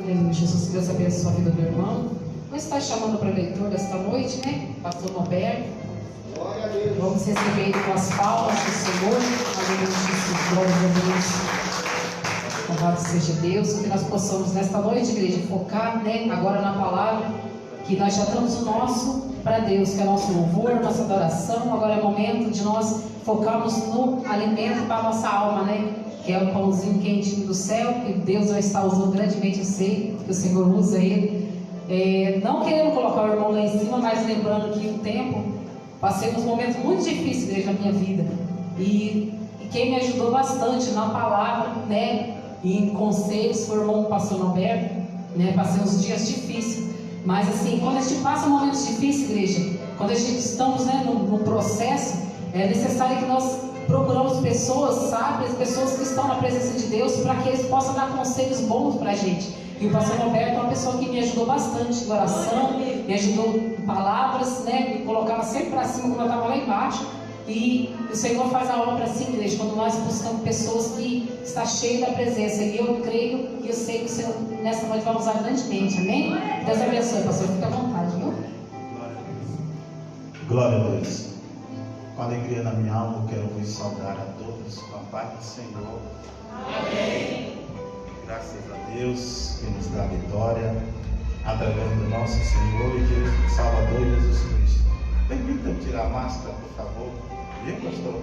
Em Jesus, Deus abençoe a vida do irmão. Vamos estar chamando para leitor desta noite, né? Pastor Norberto. Vamos receber ele com as palmas do Senhor. Aleluia, glória a Deus. Louvado seja Deus. Que nós possamos nesta noite, igreja, focar, né, agora na palavra. Que nós já damos o nosso para Deus, que é nosso louvor, nossa adoração. Agora é momento de nós focarmos no alimento para a nossa alma, né? Que é o pãozinho quentinho do céu, que Deus vai estar usando grandemente, eu sei que o Senhor usa ele. Não querendo colocar o irmão lá em cima, mas lembrando que um tempo passei uns momentos muito difíceis, igreja, na minha vida. E quem me ajudou bastante na palavra, né, e em conselhos, foi o irmão pastor Norberto, né? Passei uns dias difíceis. Mas assim, quando a gente passa momentos difíceis, igreja, quando a gente estamos, né, no processo, é necessário que nós procuramos pessoas sábias, pessoas que estão na presença de Deus, para que eles possam dar conselhos bons para a gente. E o pastor Roberto é uma pessoa que me ajudou bastante em oração, me ajudou em palavras, né, me colocava sempre para cima quando eu estava lá embaixo. E o Senhor faz a obra assim, igreja, quando nós buscamos pessoas que estão cheias da presença. E eu creio e eu sei que o Senhor nessa noite vai usar grandemente, amém? Deus abençoe, pastor, fica à vontade, viu? Glória a Deus. Com alegria na minha alma, eu quero vos saudar a todos com a paz do Senhor. Amém. Graças a Deus que nos dá a vitória através do nosso Senhor e Jesus, Salvador Jesus Cristo. Permita-me tirar a máscara, por favor. Viu, pastor?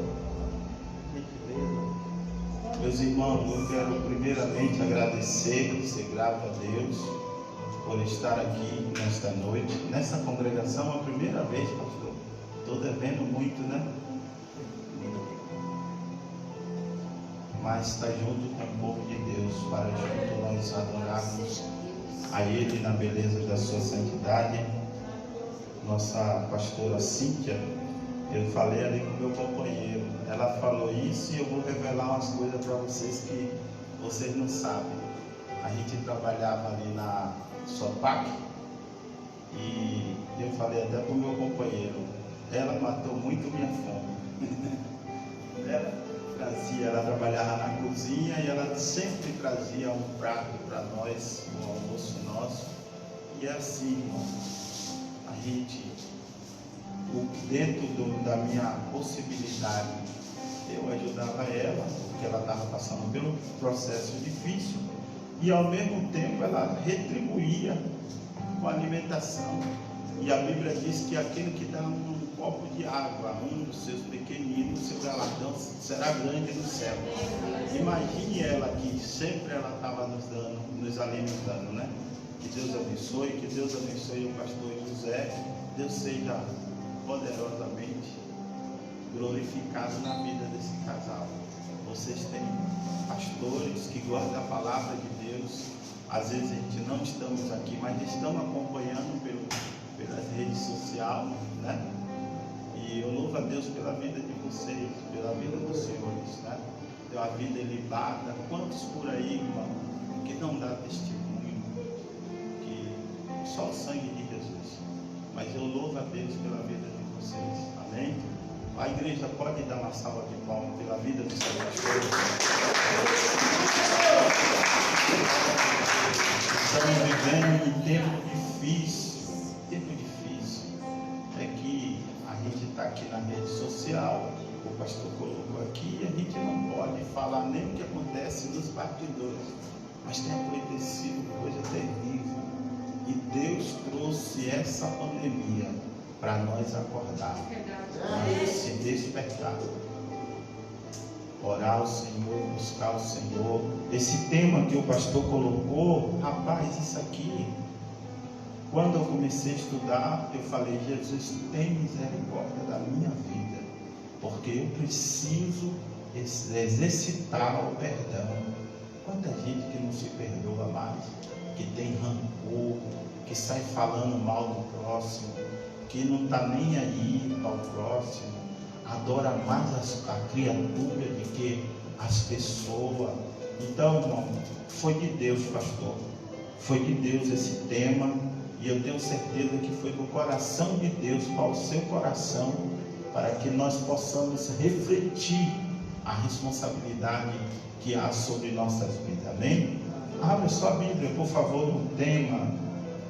Que beleza. Meus irmãos, eu quero primeiramente agradecer, ser grato a Deus por estar aqui nesta noite, nessa congregação, a primeira vez, pastor. Estou devendo muito, né? Mas está junto com o povo de Deus, para junto nós adorarmos a Ele na beleza da sua santidade. Nossa pastora Cíntia, eu falei ali com o meu companheiro, ela falou isso e eu vou revelar umas coisas para vocês que vocês não sabem. A gente trabalhava ali na Sopac e eu falei até para o meu companheiro, ela matou muito minha fome. Ela trabalhava na cozinha e ela sempre trazia um prato para nós, um almoço nosso. E é assim, irmão, a gente, dentro da minha possibilidade, eu ajudava ela, porque ela estava passando pelo processo difícil, e ao mesmo tempo ela retribuía com a alimentação. E a Bíblia diz que aquele que dá um copo de água a um dos seus pequeninos, seu galardão será grande no céu. Imagine ela que sempre ela estava nos dando, nos alimentando, né? Que Deus abençoe o pastor José. Deus seja poderosamente glorificado na vida desse casal. Vocês têm pastores que guardam a palavra de Deus. Às vezes a gente não estamos aqui, mas estamos acompanhando pelas redes sociais, né? E eu louvo a Deus pela vida de vocês, pela vida dos senhores, né? Tem uma vida ilibada. Quantos por aí, irmão, que não dá testemunho, que só o sangue de Jesus. Mas eu louvo a Deus pela vida de vocês, amém? A igreja pode dar uma salva de palmas pela vida do seu pastor. Estamos vivendo um tempo difícil. É que a gente está aqui na rede social, o pastor colocou aqui, e a gente não pode falar nem o que acontece nos bastidores, mas tem acontecido coisa terrível. E Deus trouxe essa pandemia para nós acordar, para se despertar, orar ao Senhor, buscar o Senhor. Esse tema que o pastor colocou, rapaz, isso aqui, quando eu comecei a estudar, eu falei, Jesus, tem misericórdia da minha vida, porque eu preciso exercitar o perdão. Quanta gente que não se perdoa mais, que tem rancor, que sai falando mal do próximo, que não está nem aí para o próximo, adora mais a criatura do que as pessoas. Então, irmão, foi de Deus, pastor, foi de Deus esse tema. E eu tenho certeza que foi do coração de Deus para o seu coração, para que nós possamos refletir a responsabilidade que há sobre nossas vidas. Amém? Abre sua Bíblia, por favor, no tema.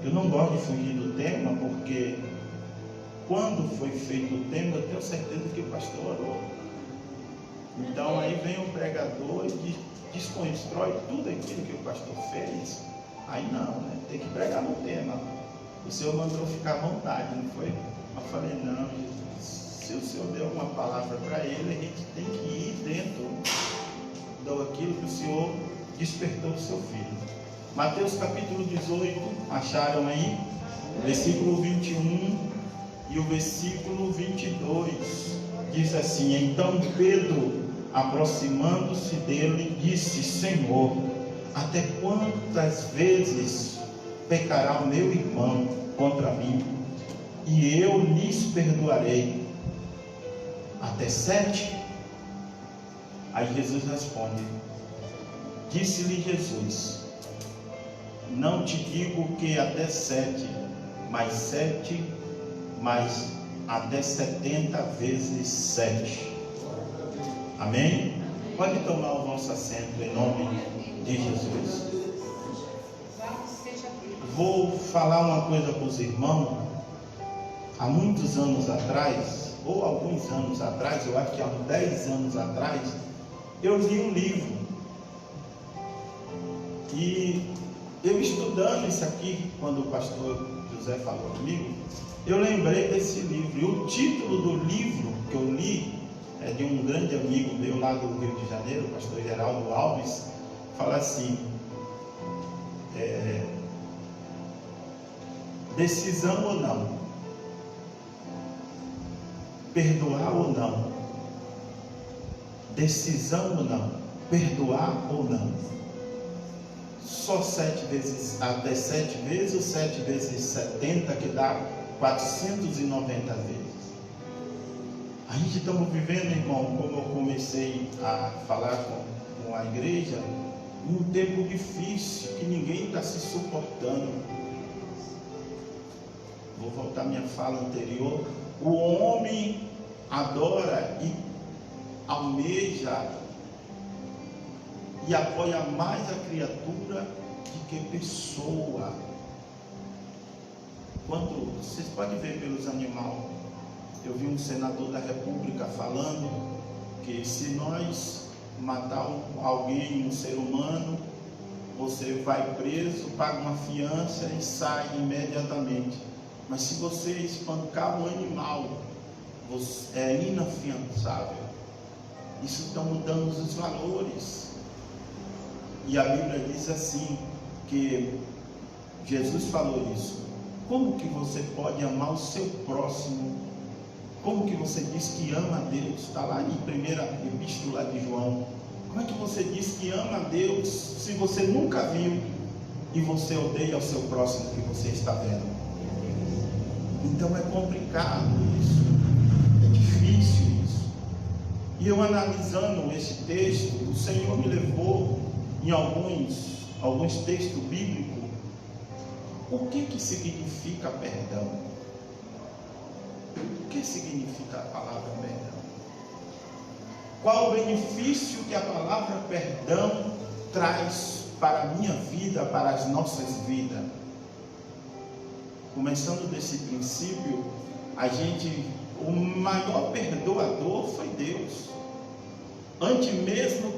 Eu não gosto de fugir do tema, porque quando foi feito o tema, eu tenho certeza que o pastor orou. Então aí vem o pregador e desconstrói tudo aquilo que o pastor fez. Aí não, né? Tem que pregar no tema. O Senhor mandou ficar à vontade, não foi? Eu falei, não, Jesus, se o Senhor deu uma palavra para ele, a gente tem que ir dentro daquilo que o Senhor despertou o seu filho. Mateus capítulo 18, acharam aí? Versículo 21 e o versículo 22. Diz assim: então Pedro, aproximando-se dele, disse: Senhor, até quantas vezes pecará o meu irmão contra mim, e eu lhes perdoarei? Até 7? Aí Jesus responde: disse-lhe Jesus: não te digo que até 7, mas 7, mas até 70 vezes 7. Amém? Pode tomar o vosso assento em nome de Jesus. Vou falar uma coisa para os irmãos. Há muitos anos atrás, ou alguns anos atrás, eu acho que há uns 10 anos atrás, eu li um livro. E eu estudando isso aqui, quando o pastor José falou comigo, eu lembrei desse livro. E o título do livro que eu li é de um grande amigo meu lá do Rio de Janeiro, o pastor Geraldo Alves. Fala assim: decisão ou não, perdoar ou não, decisão ou não, perdoar ou não. Só 7 vezes, até 7 vezes, ou 7 vezes 70, que dá 490 vezes. A gente estamos vivendo, irmão, como eu comecei a falar com a igreja, um tempo difícil, que ninguém está se suportando. Vou voltar à minha fala anterior. O homem adora e almeja e apoia mais a criatura do que pessoa. Quando vocês podem ver pelos animais, eu vi um senador da República falando que se nós matar alguém, um ser humano, você vai preso, paga uma fiança e sai imediatamente. Mas se você espancar um animal, você é inafiançável. Isso está mudando os valores. E a Bíblia diz assim, que Jesus falou isso: como que você pode amar o seu próximo? Como que você diz que ama a Deus? Está lá em primeira epístola de João. Como é que você diz que ama a Deus se você nunca viu e você odeia o seu próximo que você está vendo? Então é complicado isso, é difícil isso. E eu analisando esse texto, o Senhor me levou em alguns textos bíblicos. O que significa perdão? O que significa a palavra perdão? Qual o benefício que a palavra perdão traz para a minha vida, para as nossas vidas? Começando desse princípio, o maior perdoador foi Deus. Antes mesmo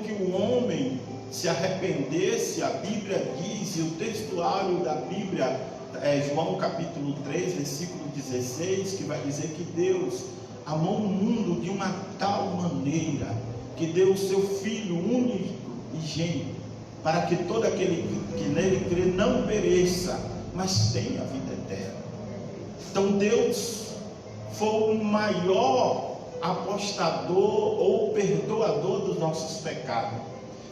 que o homem se arrependesse, a Bíblia diz, e o textuário da Bíblia é João capítulo 3, versículo 16, que vai dizer que Deus amou o mundo de uma tal maneira que deu o seu Filho único e gênito, para que todo aquele que nele crê não pereça, mas tenha a vida eterna. Então Deus foi o maior apostador ou perdoador dos nossos pecados.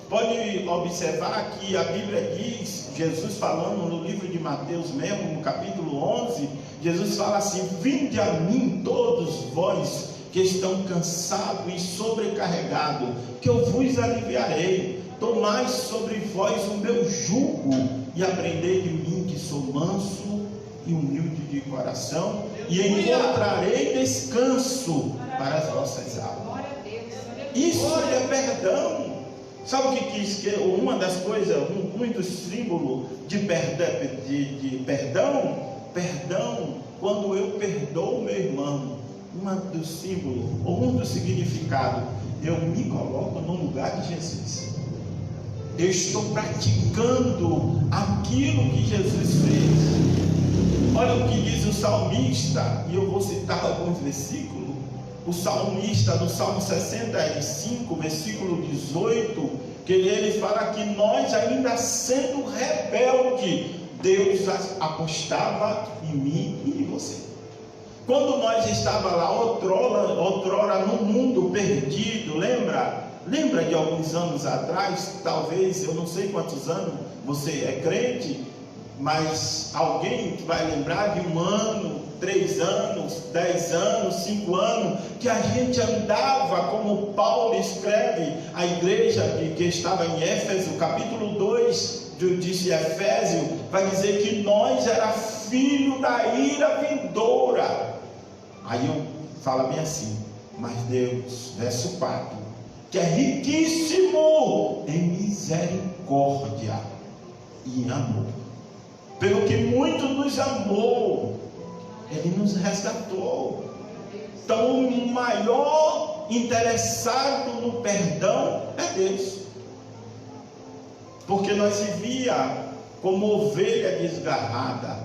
Pode observar que a Bíblia diz, Jesus falando no livro de Mateus mesmo, no capítulo 11, Jesus fala assim: vinde a mim todos vós que estão cansados e sobrecarregados, que eu vos aliviarei. Tomai sobre vós o meu jugo e aprendei de mim, que sou manso e humilde de coração, e encontrarei descanso para as vossas almas. Isso é perdão. Sabe o que uma das coisas, muito símbolo de perdão? Perdão, quando eu perdoo meu irmão, um dos símbolos, ou um dos significados, eu me coloco no lugar de Jesus. Eu estou praticando aquilo que Jesus fez. Olha o que diz o salmista, e eu vou citar alguns versículos. O salmista do Salmo 65, versículo 18, que ele fala que nós, ainda sendo rebelde, Deus apostava em mim e em você. Quando nós estávamos lá outrora no mundo perdido, lembra de alguns anos atrás, talvez, eu não sei quantos anos você é crente, mas alguém vai lembrar de 1 ano, 3 anos, 10 anos, 5 anos, que a gente andava, como Paulo escreve, a igreja que estava em Éfeso, capítulo 2 de Efésio, vai dizer que nós era filho da ira vindoura. Aí eu falo bem assim, mas Deus, verso 4, que é riquíssimo em misericórdia e em amor, pelo que muito nos amou, Ele nos resgatou. Então o maior interessado no perdão é Deus, porque nós vivia como ovelha desgarrada,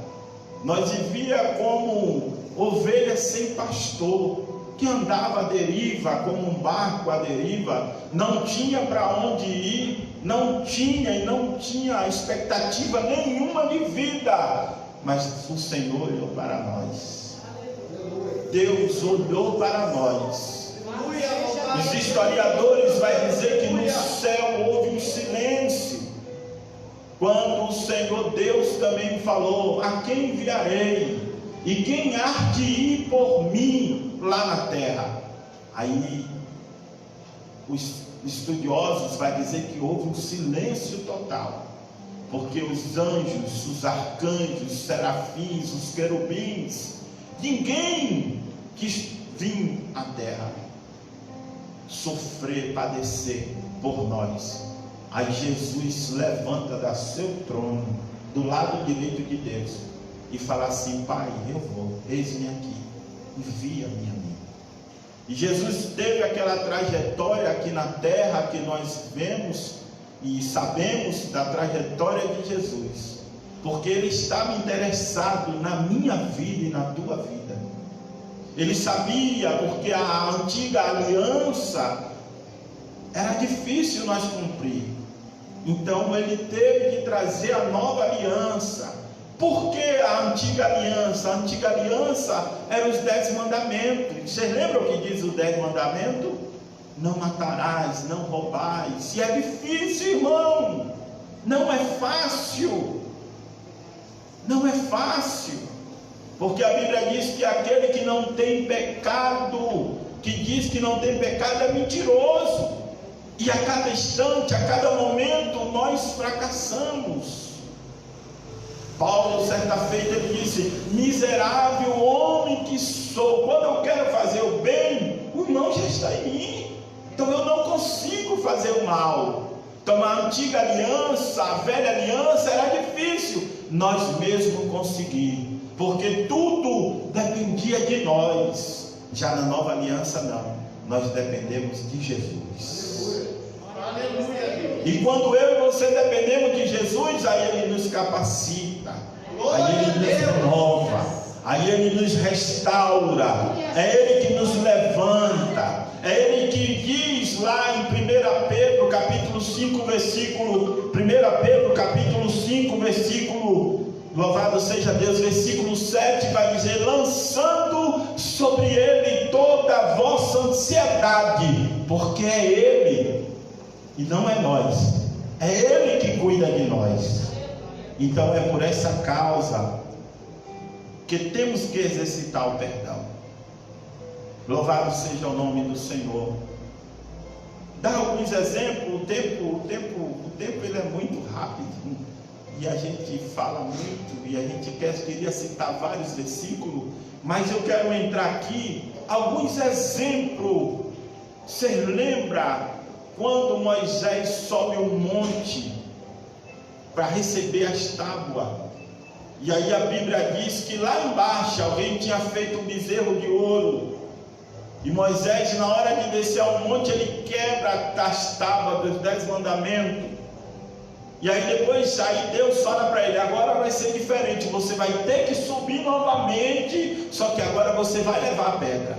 nós vivia como ovelha sem pastor, que andava à deriva, como um barco à deriva, não tinha para onde ir, não tinha expectativa nenhuma de vida, mas o Senhor olhou para nós. Deus olhou para nós. Os historiadores vão dizer que no céu houve um silêncio, quando o Senhor Deus também falou: a quem enviarei? E quem há de ir por mim lá na terra? Aí os estudiosos vão dizer que houve um silêncio total, porque os anjos, os arcanjos, os serafins, os querubins, ninguém quis vir à terra sofrer, padecer por nós. Aí Jesus levanta do seu trono, do lado direito de Deus, e fala assim: Pai, eu vou, eis-me aqui, envia-me a mim. E Jesus teve aquela trajetória aqui na terra que nós vemos e sabemos da trajetória de Jesus, porque Ele estava interessado na minha vida e na tua vida. Ele sabia, porque a antiga aliança era difícil nós cumprir, então Ele teve que trazer a nova aliança. Por que a antiga aliança? A antiga aliança eram os 10 mandamentos. Vocês lembram o que diz os 10 mandamentos? Não matarás, não roubais. E é difícil, irmão. Não é fácil. Não é fácil. Porque a Bíblia diz que aquele que não tem pecado, que diz que não tem pecado, é mentiroso. E a cada instante, a cada momento, nós fracassamos. Paulo, certa feita, ele disse: miserável homem que sou, quando eu quero fazer o bem, o mal já está em mim, então eu não consigo fazer o mal. Então a antiga aliança, a velha aliança era difícil nós mesmos conseguir, porque tudo dependia de nós. Já na nova aliança não, nós dependemos de Jesus. E quando eu e você dependemos de Jesus, aí Ele nos capacita, aí Ele nos renova, aí Ele nos restaura, é Ele que nos levanta, é Ele que diz lá em 1 Pedro capítulo 5 versículo 1 Pedro capítulo 5 versículo, louvado seja Deus, versículo 7, vai dizer: lançando sobre Ele toda a vossa ansiedade, porque é Ele e não é nós, é Ele que cuida de nós. Então é por essa causa que temos que exercitar o perdão. Louvado seja o nome do Senhor. Dá alguns exemplos. O tempo ele é muito rápido e a gente fala muito e a gente queria citar vários versículos, mas eu quero entrar aqui alguns exemplos. Você lembra quando Moisés sobe um monte para receber as tábuas, e aí a Bíblia diz que lá embaixo alguém tinha feito um bezerro de ouro, e Moisés, na hora de descer ao monte, ele quebra as tábuas dos 10 mandamentos. E aí depois, aí Deus fala para ele: agora vai ser diferente, você vai ter que subir novamente, só que agora você vai levar a pedra.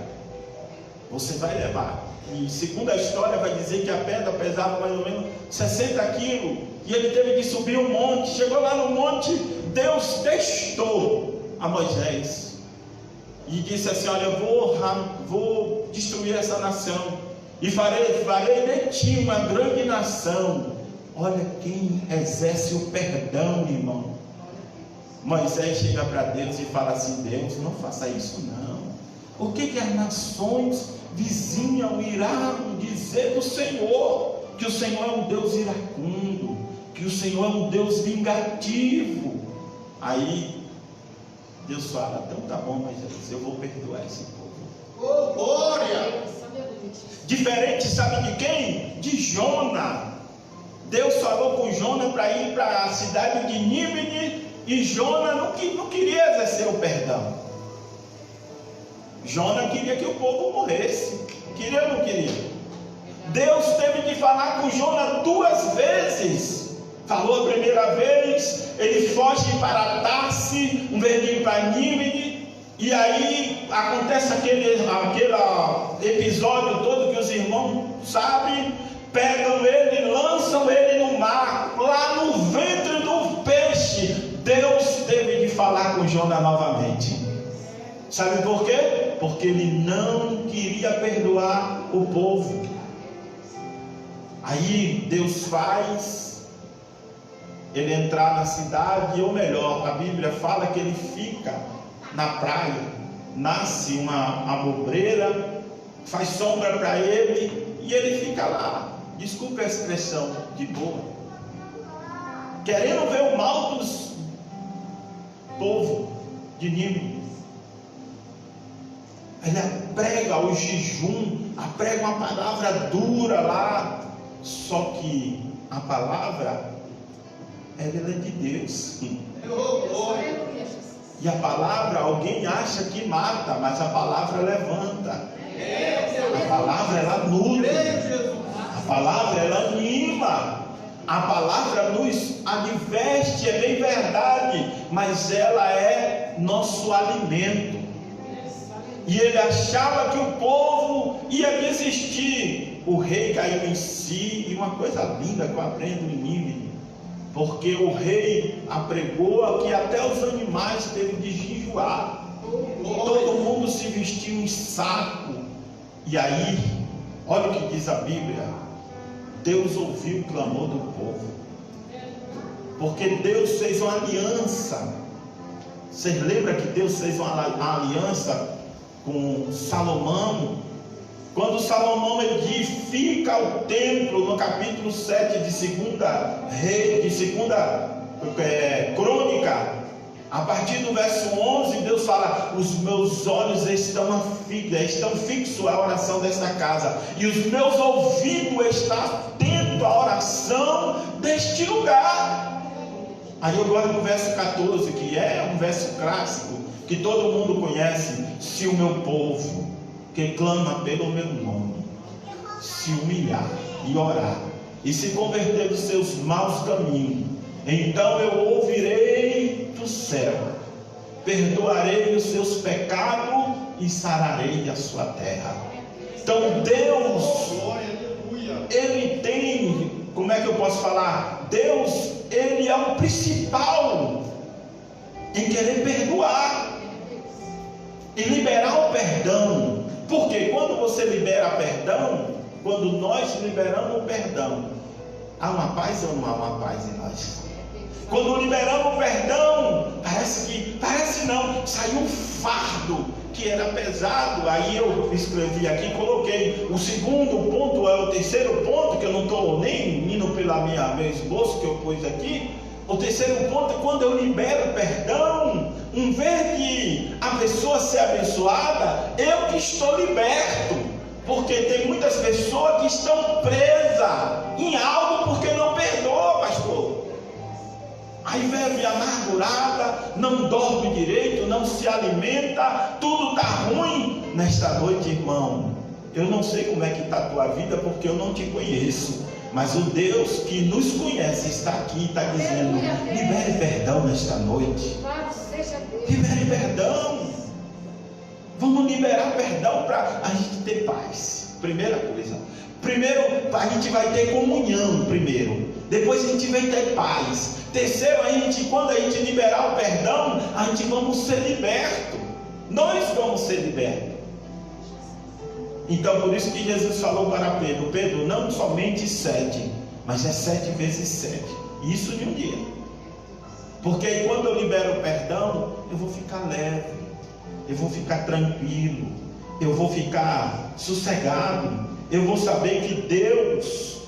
Você vai levar. E segundo a história vai dizer que a pedra pesava mais ou menos 60 quilos, e ele teve que subir um monte. Chegou lá no monte, Deus testou a Moisés e disse assim: olha, eu vou destruir essa nação, e farei de ti uma grande nação. Olha quem exerce o perdão, irmão. Moisés chega para Deus e fala assim: Deus, não faça isso não. O que as nações vizinhas irão dizer do Senhor? Que o Senhor é um Deus iracundo, que o Senhor é um Deus vingativo. Aí Deus fala: então tá bom, Moisés, eu vou perdoar esse povo. Oh, glória! Diferente, sabe de quem? De Jona. Deus falou com Jona para ir para a cidade de Nínive, e Jona não queria exercer o perdão. Jona queria que o povo morresse. Queria ou não queria? Deus teve que falar com Jona 2 vezes. Falou a primeira vez, ele foge para Tarse, um verdinho para Nínive, e aí acontece aquele episódio todo que os irmãos sabem. Pegam ele, lançam ele no mar, lá no ventre do peixe. Deus teve de falar com Jona novamente. Sabe por quê? Porque ele não queria perdoar o povo. Aí Deus faz ele entrar na cidade, ou melhor, a Bíblia fala que ele fica na praia. Nasce uma abobreira, faz sombra para ele, e ele fica lá. Desculpe a expressão de boa, querendo ver o mal dos povo de Nínive. Ele prega o jejum, prega uma palavra dura lá, só que a palavra ela é de Deus. E a palavra, alguém acha que mata, mas a palavra levanta. A palavra ela nutre. A palavra ela anima, a palavra nos adverte, é bem verdade, mas ela é nosso alimento. E ele achava que o povo ia desistir. O rei caiu em si, e uma coisa linda que eu aprendo em Nínive, porque o rei apregou que até os animais teve de jejuar, todo mundo se vestiu em saco. E aí, olha o que diz a Bíblia: Deus ouviu o clamor do povo, porque Deus fez uma aliança. Vocês lembram que Deus fez uma aliança com Salomão? Quando Salomão edifica o templo, no capítulo 7 de 2 Crônica, a partir do verso 11, Deus fala: os meus olhos estão fixos à oração desta casa, e os meus ouvidos estão atentos à oração deste lugar. Aí eu gosto do verso 14, que é um verso clássico, que todo mundo conhece: se o meu povo, que clama pelo meu nome, se humilhar e orar, e se converter dos seus maus caminhos, então eu ouvirei do céu, perdoarei os seus pecados e sararei a sua terra. Então Deus, Ele tem, como é que eu posso falar? Deus, Ele é o principal em querer perdoar e liberar o perdão. Porque quando você libera perdão, quando nós liberamos o perdão, há uma paz ou não há uma paz em nós? Quando liberamos o perdão, parece não, saiu um fardo que era pesado. Aí eu escrevi aqui, coloquei o segundo ponto, é o terceiro ponto, que eu não estou nem indo pela meu esboço que eu pus aqui. O terceiro ponto é quando eu libero perdão, em vez de a pessoa ser abençoada, eu que estou liberto. Porque tem muitas pessoas que estão presas em algo porque não perdoa, pastor. Aí vive amargurada, não dorme direito, não se alimenta, tudo está ruim. Nesta noite, irmão, eu não sei como é que está a tua vida, porque eu não te conheço. Mas o Deus que nos conhece está aqui e está dizendo: libere perdão nesta noite. Libere perdão. Vamos liberar perdão para a gente ter paz. Primeira coisa. Primeiro, a gente vai ter comunhão primeiro. Depois a gente vai ter paz. Terceiro, quando a gente liberar o perdão, a gente vamos ser libertos. Nós vamos ser libertos. Então por isso que Jesus falou para Pedro: Pedro, não somente 7, mas é 7 vezes 7. Isso de um dia. Porque aí quando eu libero o perdão, eu vou ficar leve, eu vou ficar tranquilo, eu vou ficar sossegado, eu vou saber que Deus,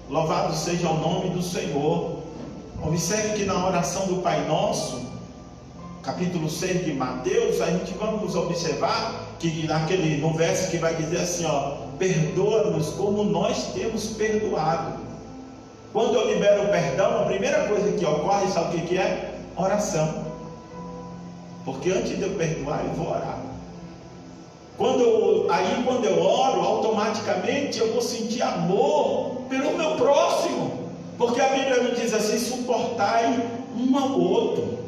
louvado seja o nome do Senhor. Observe que na oração do Pai Nosso, capítulo 6 de Mateus, a gente vamos observar que no verso que vai dizer assim, perdoa-nos como nós temos perdoado. Quando eu libero o perdão, a primeira coisa que ocorre, sabe o que é? Oração. Porque antes de eu perdoar, eu vou orar. Quando eu oro, automaticamente eu vou sentir amor pelo meu próximo. Porque a Bíblia nos diz assim: suportai um ao outro.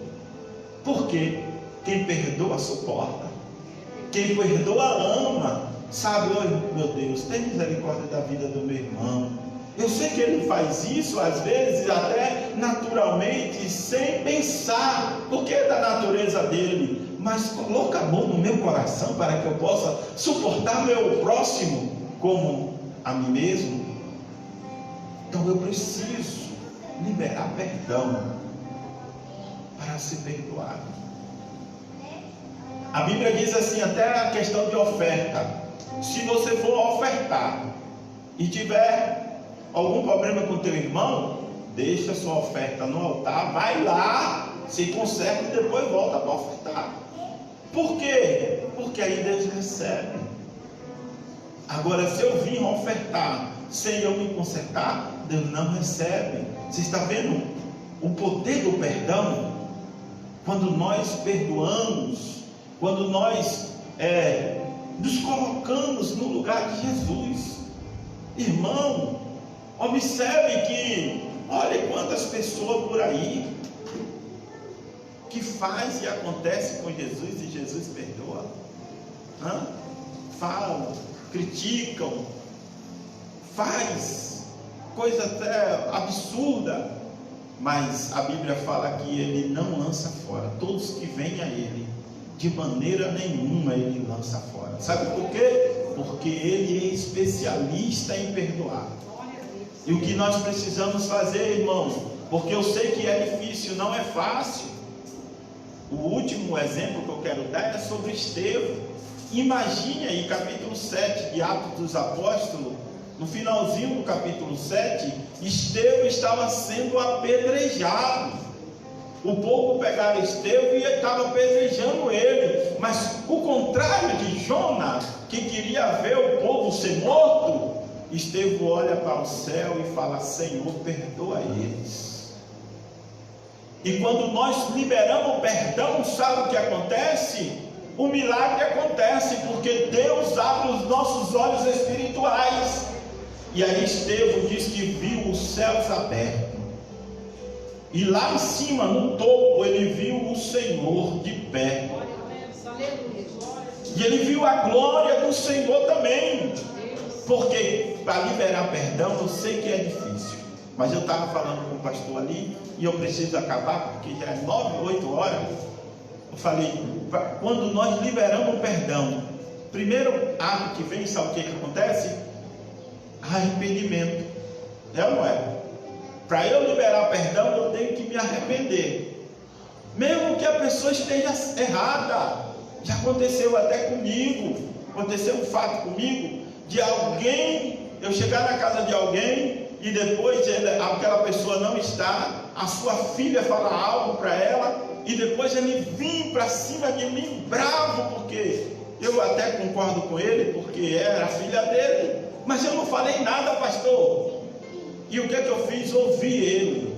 Porque quem perdoa, suporta. Quem perdoa, ama. Sabe, meu Deus, tem misericórdia da vida do meu irmão. Eu sei que ele faz isso, às vezes, até naturalmente, sem pensar, porque é da natureza dele. Mas coloca a mão no meu coração para que eu possa suportar meu próximo como a mim mesmo. Então eu preciso liberar perdão para ser perdoado. A Bíblia diz assim, até a questão de oferta: se você for ofertar e tiver algum problema com teu irmão, deixa a sua oferta no altar, vai lá, se conserta e depois volta para ofertar. Por quê? Porque aí Deus recebe. Agora, se eu vim ofertar sem eu me consertar, Deus não recebe. Você está vendo o poder do perdão? Quando nós perdoamos, quando nós nos colocamos no lugar de Jesus. Irmão, observe que, olha quantas pessoas por aí que faz e acontece com Jesus e Jesus perdoa. Falam, criticam, faz coisa até absurda, mas a Bíblia fala que ele não lança fora. Todos que vêm a ele, de maneira nenhuma ele lança fora. Sabe por quê? Porque ele é especialista em perdoar. E o que nós precisamos fazer, irmãos, porque eu sei que é difícil, não é fácil. O último exemplo que eu quero dar é sobre Estevão. Imagine aí, capítulo 7 de Atos dos Apóstolos, no finalzinho do capítulo 7, Estevão estava sendo apedrejado. O povo pegava Estevão e estava apedrejando ele. Mas o contrário de Jonas, que queria ver o povo ser morto, Estevão olha para o céu e fala: Senhor, perdoa eles. E quando nós liberamos o perdão, sabe o que acontece? O milagre acontece, porque Deus abre os nossos olhos espirituais. E aí Estevão diz que viu os céus abertos, e lá em cima, no topo, ele viu o Senhor de pé. E ele viu a glória do Senhor também. Porque para liberar perdão, eu sei que é difícil, mas eu estava falando com o pastor ali, e eu preciso acabar, porque já é 9, 8 horas. Eu falei, quando nós liberamos o perdão, primeiro ato que vem, sabe o que acontece? Arrependimento. É ou não é? Para eu liberar perdão, eu tenho que me arrepender, mesmo que a pessoa esteja errada. Já aconteceu até comigo. Aconteceu um fato comigo, de alguém, eu chegar na casa de alguém, e depois aquela pessoa não está, a sua filha fala algo para ela, e depois ele vir para cima de mim bravo, porque Eu até concordo com ele, porque era a filha dele, mas eu não falei nada, pastor. E o que é que eu fiz? Ouvi ele,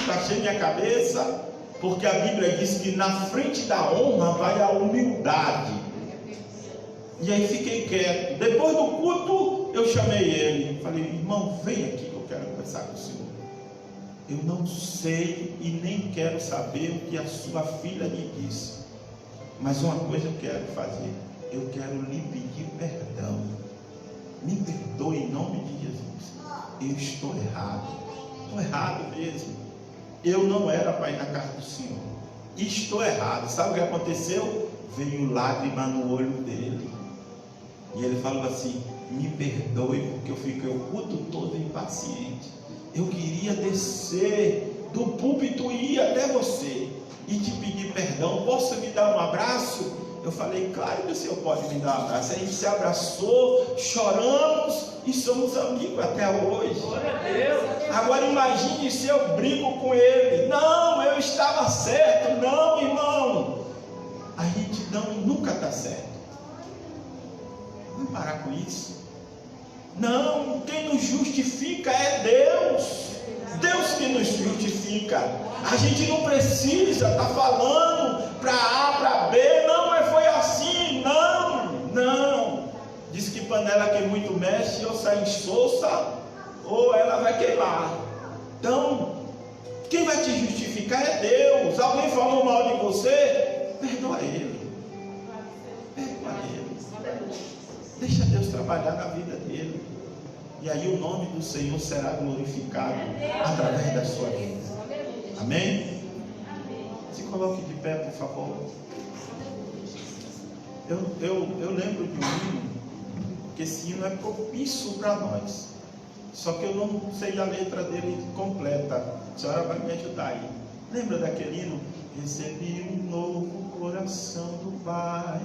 baixei minha cabeça, porque a Bíblia diz que na frente da honra vai a humildade. E aí fiquei quieto. Depois do culto, eu chamei ele, falei: irmão, vem aqui que eu quero conversar com o senhor. Eu não sei e nem quero saber o que a sua filha lhe disse, mas uma coisa eu quero fazer: eu quero lhe pedir perdão. Me perdoe em nome de Jesus. Eu estou errado mesmo. Eu não era para ir na casa do Senhor, estou errado. Sabe o que aconteceu? Veio lágrima no olho dele, e ele falou assim: me perdoe, porque eu fiquei o culto todo impaciente. Eu queria descer do púlpito e ir até você e te pedir perdão. Posso me dar um abraço? Eu falei: claro que o senhor pode me dar um abraço. A gente se abraçou, choramos e somos amigos até hoje. Glória a Deus. Agora imagine se eu brigo com ele: não, eu estava certo. Não, irmão, a gente nunca está certo. Vamos parar com isso. Não, quem nos justifica é Deus. Deus que nos justifica. A gente não precisa estar falando para A, para B. Não, mas foi assim. Não. Diz que panela que muito mexe, ou sai insossa, ou ela vai queimar. Então, quem vai te justificar é Deus. Alguém falou mal de você? Perdoa ele. Deixa Deus trabalhar na vida dele, e aí o nome do Senhor será glorificado através da sua vida. Amém? Se coloque de pé, por favor. Eu lembro de um hino, que esse hino é propício para nós, só que eu não sei a letra dele completa. A senhora vai me ajudar aí. Lembra daquele hino? Recebi um novo coração do Pai.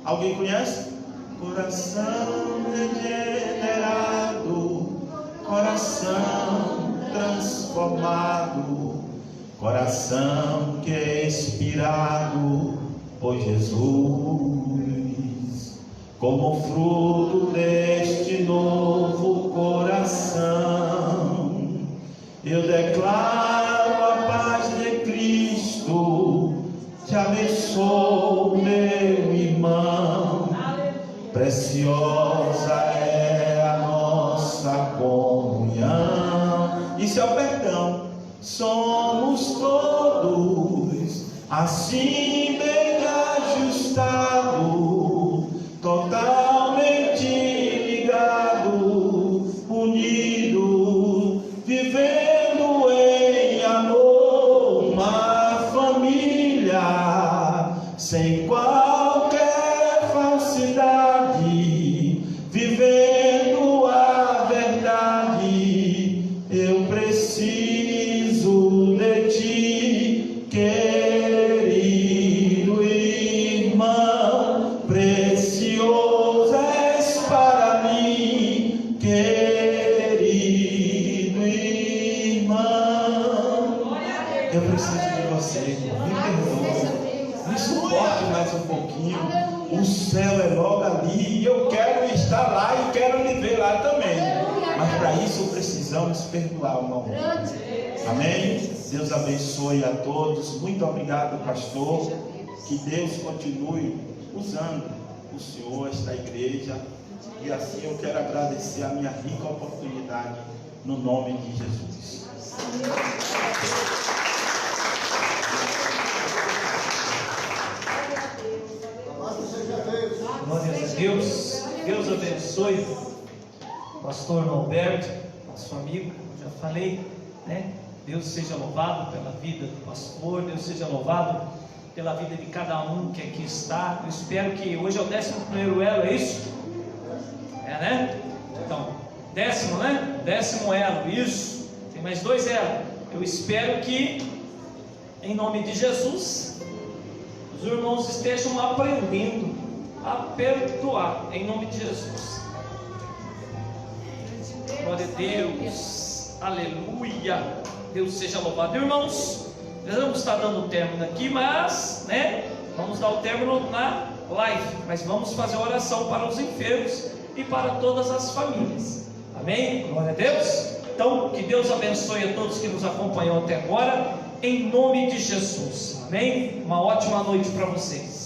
Alguém conhece? Coração regenerado, coração transformado, coração que é inspirado por Jesus. Como fruto deste novo coração, eu declaro a paz de Cristo. Te abençoo, meu irmão. Preciosa é a nossa comunhão. Isso é o perdão. Somos todos assim bem ajustados, totalmente ligados, unidos, vivendo em amor, uma família sem qualquer falsidade, vivendo a verdade. Eu preciso de ti, querido irmão, precioso és para mim, querido irmão. Eu preciso de você, me perdoe, me suporte mais um pouquinho. O céu é logo ali e eu quero estar lá e quero lhe ver lá também. Mas para isso precisamos perdoar uma ao outro. Amém? Deus abençoe a todos. Muito obrigado, pastor. Que Deus continue usando o Senhor, esta igreja. E assim eu quero agradecer a minha rica oportunidade no nome de Jesus. Glória a Deus. Deus abençoe o pastor Norberto, nosso amigo, já falei, né? Deus seja louvado pela vida do pastor, Deus seja louvado pela vida de cada um que aqui está. Eu espero que hoje é o 11º elo, é isso? É, né? Então, 10º, né? 10º elo, isso. Tem mais 2 elos. Eu espero que, em nome de Jesus, os irmãos estejam aprendendo a perdoar, em nome de Jesus. Glória a Deus, aleluia, Deus seja louvado. Irmãos, nós vamos estar dando o término aqui, mas, né, vamos dar o término na live, mas vamos fazer oração para os enfermos e para todas as famílias. Amém? Glória a Deus. Então, que Deus abençoe a todos que nos acompanham até agora, em nome de Jesus. Amém? Uma ótima noite para vocês.